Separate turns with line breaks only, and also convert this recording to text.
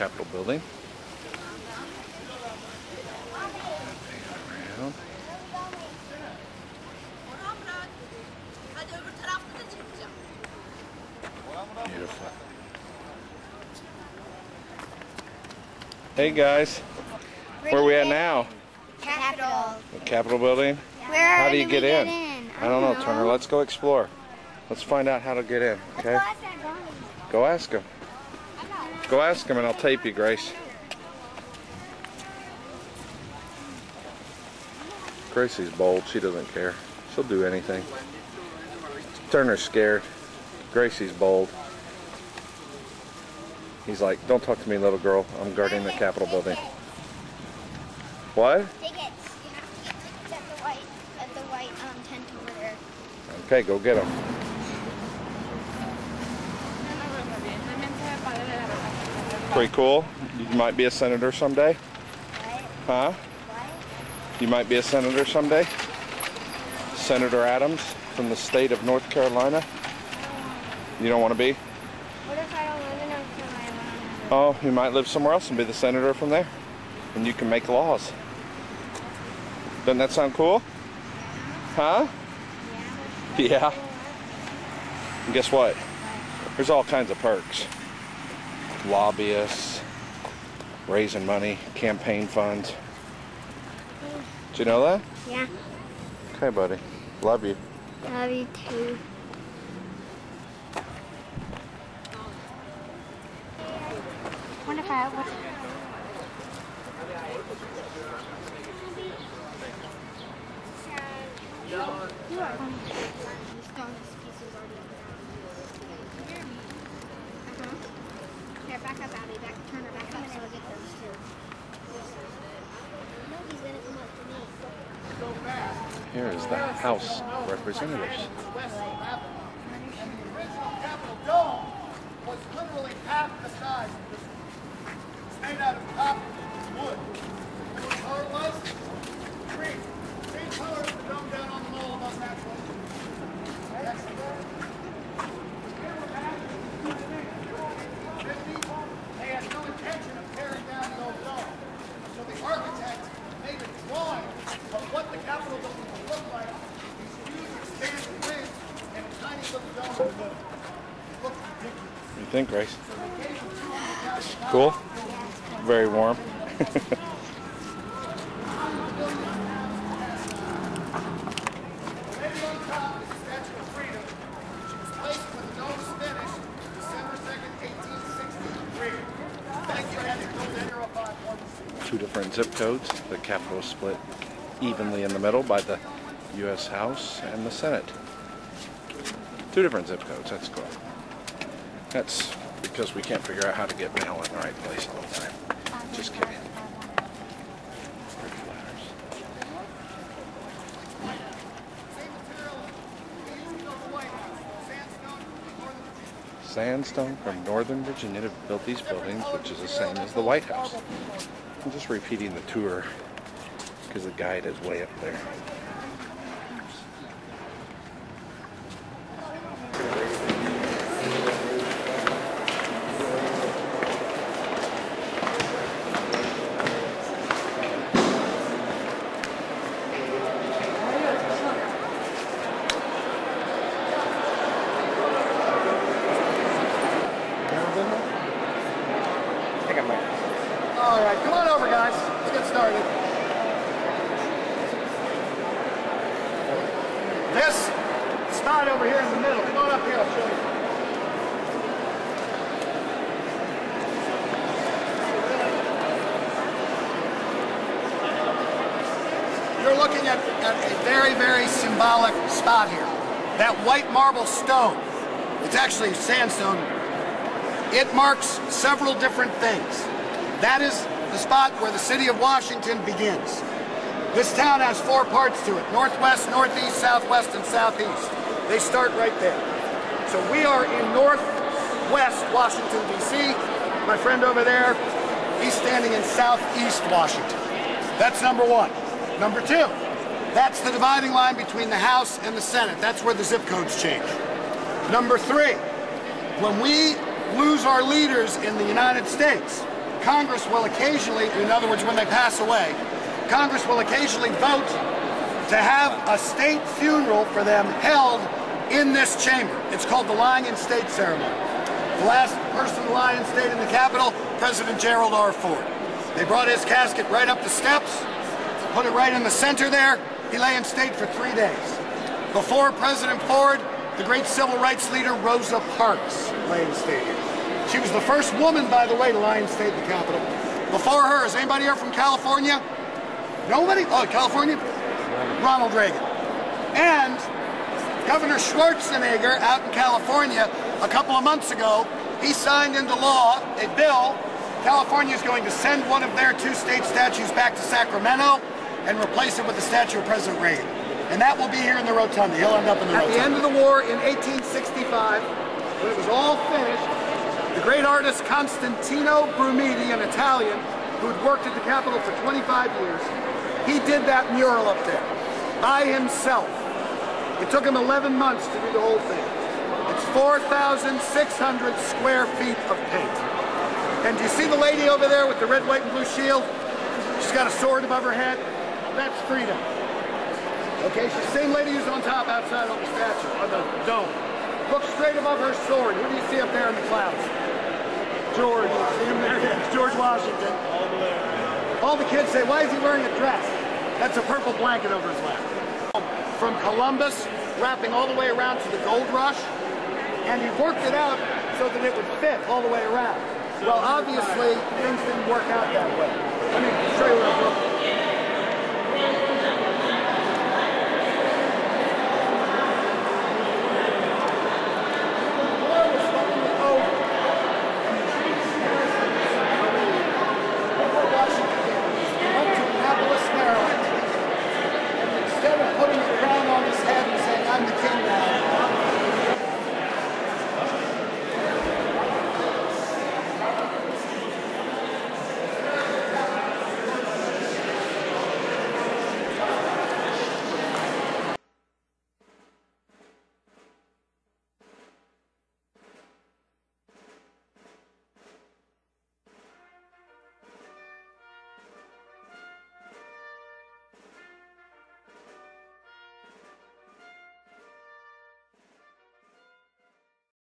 Capitol building. Around. Beautiful. Hey guys, where are we at now?
Capitol.
The Capitol building?
How
do you get in? I don't know, Turner. Let's go explore. Let's find out how to get in, okay? Go ask him. Go ask him and I'll tape you, Grace. Gracie's bold. She doesn't care. She'll do anything. Turner's scared. Gracie's bold. He's like, don't talk to me, little girl. I'm guarding the Capitol building. What?
Tickets. You have to get tickets at the white tent over there.
Okay, go get them. Pretty cool. You might be a senator someday.
What?
Huh? You might be a senator someday. Senator Adams from the state of North Carolina. You don't want to be?
What if I don't live in North Carolina?
Oh, you might live somewhere else and be the senator from there. And you can make laws. Doesn't that sound cool? Huh? Yeah. And guess what? There's all kinds of perks. Lobbyists, raising money, campaign funds. Did you know that?
Yeah.
Okay, buddy. Love you.
Love you too. What if I... You are going to stone this piece is already on the ground. Here, back up, Abby. Turn her back up so we'll get those two. No, he's going to come up to me.
Here is the House of Representatives.
The original Capitol dome was literally half the size of this one. It's made out of copper wood. And what color it was? Green. Same color as the dome down on the mall above that one. They had no intention of tearing down the old dome. So the architect made a drawing of what the Capitol building would look like. These huge expansive wings and a tiny little dome in the middle. It looked ridiculous.
What do you think, Grace? Cool? Very warm.
Maybe on top is the Statue of Freedom, which was placed when the dome was finished December 2nd, 1863. Thank you, Andy. Go 0516.
Two different zip codes. The Capitol is split evenly in the middle by the U.S. House and the Senate. Two different zip codes. That's cool. That's because we can't figure out how to get mail in the right place all the time. Just kidding. Pretty letters.
Same material we used to build the White House. Sandstone from Northern Virginia.
Sandstone from Northern Virginia to build these buildings, which is the same as the White House. I'm just repeating the tour because the guide is way up there.
All right, come on over, guys. Let's get started. This spot over here in the middle. Come on up here, I'll show you. You're looking at a very, very symbolic spot here. That white marble stone, it's actually sandstone. It marks several different things. That is the spot where the city of Washington begins. This town has four parts to it: northwest, northeast, southwest, and southeast. They start right there. So we are in northwest Washington, D.C. My friend over there, he's standing in southeast Washington. That's number one. Number two, that's the dividing line between the House and the Senate. That's where the zip codes change. Number three, when we lose our leaders in the United States, Congress will occasionally, in other words, when they pass away, Congress will occasionally vote to have a state funeral for them held in this chamber. It's called the Lying in State ceremony. The last person to lie in state in the Capitol, President Gerald R. Ford. They brought his casket right up the steps, put it right in the center there. He lay in state for 3 days. Before President Ford, the great civil rights leader Rosa Parks lay in state here. She was the first woman, by the way, to lie in state in the Capitol. Before her, is anybody here from California? Nobody? Oh, California? Ronald Reagan. And Governor Schwarzenegger out in California a couple of months ago, he signed into law a bill. California is going to send one of their 2 state statues back to Sacramento and replace it with the statue of President Reagan. And that will be here in the Rotunda. He'll end up in the Rotunda. At the end of the war in 1865, when it was all finished, the great artist Constantino Brumidi, an Italian who had worked at the Capitol for 25 years, he did that mural up there by himself. It took him 11 months to do the whole thing. It's 4,600 square feet of paint. And do you see the lady over there with the red, white, and blue shield? She's got a sword above her head. That's freedom. Okay, she's the same lady who's on top outside on the statue, on the dome. Look straight above her sword. Who do you see up there in the clouds? George. See him there? Yes, George Washington. All the kids say, why is he wearing a dress? That's a purple blanket over his lap. From Columbus, wrapping all the way around to the gold rush, and he worked it out so that it would fit all the way around. Well, obviously, things didn't work out that way. Let me show you what I broke.